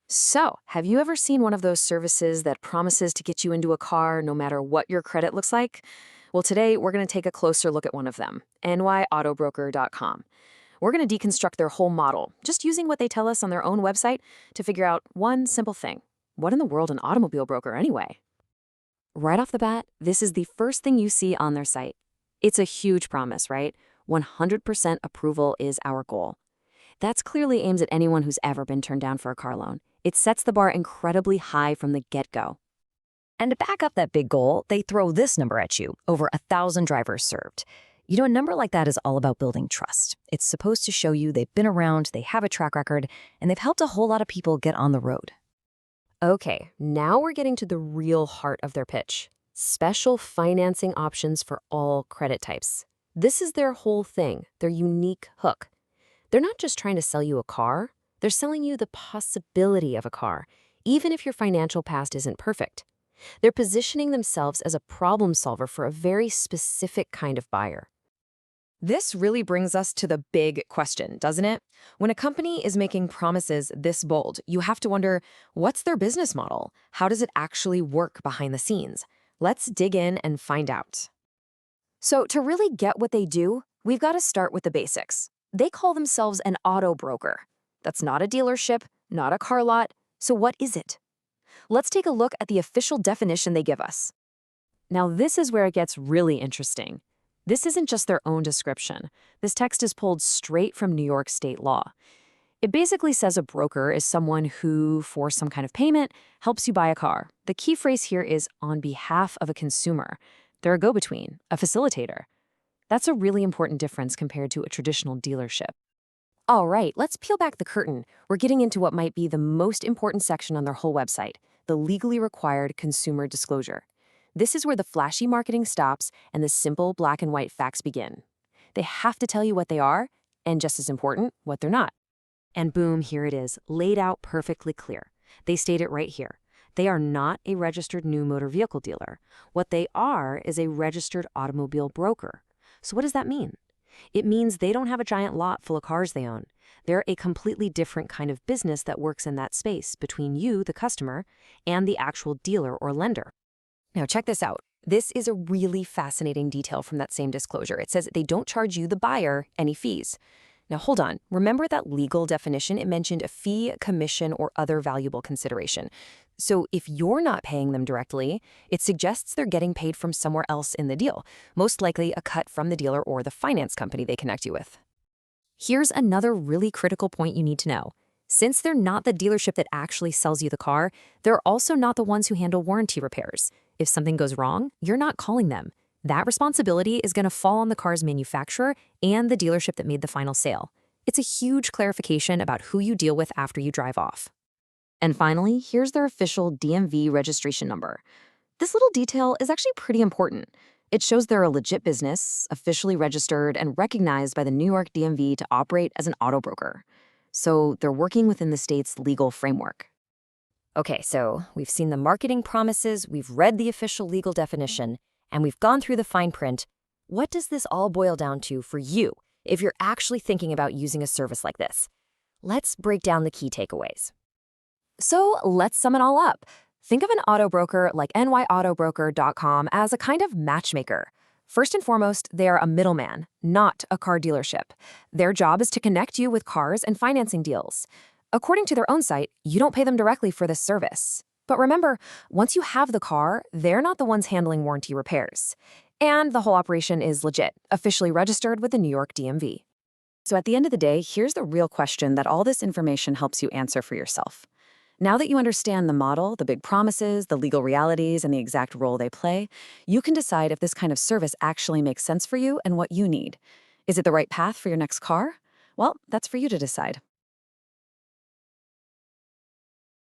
So, have you ever seen one of those services that promises to get you into a car no matter what your credit looks like? Well, today we're going to take a closer look at one of them, NYAutoBroker.com. We're going to deconstruct their whole model, just using what they tell us on their own website to figure out one simple thing. What in the world an automobile broker anyway? Right off the bat, this is the first thing you see on their site. It's a huge promise, right? 100% approval is our goal. That's clearly aimed at anyone who's ever been turned down for a car loan. It sets the bar incredibly high from the get-go. And to back up that big goal, they throw this number at you, over 1,000 drivers served. You know, a number like that is all about building trust. It's supposed to show you they've been around, they have a track record, and they've helped a whole lot of people get on the road. Okay, now we're getting to the real heart of their pitch. Special financing options for all credit types. This is their whole thing, their unique hook. They're not just trying to sell you a car, they're selling you the possibility of a car, even if your financial past isn't perfect. They're positioning themselves as a problem solver for a very specific kind of buyer. This really brings us to the big question, doesn't it? When a company is making promises this bold, you have to wonder, what's their business model? How does it actually work behind the scenes? Let's dig in and find out. So to really get what they do, we've got to start with the basics. They call themselves an auto broker. That's not a dealership, not a car lot. So what is it? Let's take a look at the official definition they give us. Now, this is where it gets really interesting. This isn't just their own description. This text is pulled straight from New York state law. It basically says a broker is someone who, for some kind of payment, helps you buy a car. The key phrase here is on behalf of a consumer. They're a go-between, a facilitator. That's a really important difference compared to a traditional dealership. All right, let's peel back the curtain. We're getting into what might be the most important section on their whole website, the legally required consumer disclosure. This is where the flashy marketing stops and the simple black and white facts begin. They have to tell you what they are, and just as important, what they're not. And boom, here it is, laid out perfectly clear. They state it right here. They are not a registered new motor vehicle dealer. What they are is a registered automobile broker. So what does that mean? It means they don't have a giant lot full of cars they own. They're a completely different kind of business that works in that space between you, the customer, and the actual dealer or lender. Now check this out. This is a really fascinating detail from that same disclosure. It says they don't charge you, the buyer, any fees. Now hold on. Remember that legal definition? It mentioned a fee, commission, or other valuable consideration. So if you're not paying them directly, it suggests they're getting paid from somewhere else in the deal, most likely a cut from the dealer or the finance company they connect you with. Here's another really critical point you need to know. Since they're not the dealership that actually sells you the car, they're also not the ones who handle warranty repairs. If something goes wrong, you're not calling them. That responsibility is going to fall on the car's manufacturer and the dealership that made the final sale. It's a huge clarification about who you deal with after you drive off. And finally, here's their official DMV registration number. This little detail is actually pretty important. It shows they're a legit business, officially registered and recognized by the New York DMV to operate as an auto broker. So they're working within the state's legal framework. Okay, so we've seen the marketing promises, we've read the official legal definition, and we've gone through the fine print. What does this all boil down to for you if you're actually thinking about using a service like this? Let's break down the key takeaways. So let's sum it all up. Think of an auto broker like NYAutoBroker.com as a kind of matchmaker. First and foremost, they are a middleman, not a car dealership. Their job is to connect you with cars and financing deals. According to their own site, you don't pay them directly for this service. But remember, once you have the car, they're not the ones handling warranty repairs. And the whole operation is legit, officially registered with the New York DMV. So at the end of the day, here's the real question that all this information helps you answer for yourself. Now that you understand the model, the big promises, the legal realities, and the exact role they play, you can decide if this kind of service actually makes sense for you and what you need. Is it the right path for your next car? Well, that's for you to decide.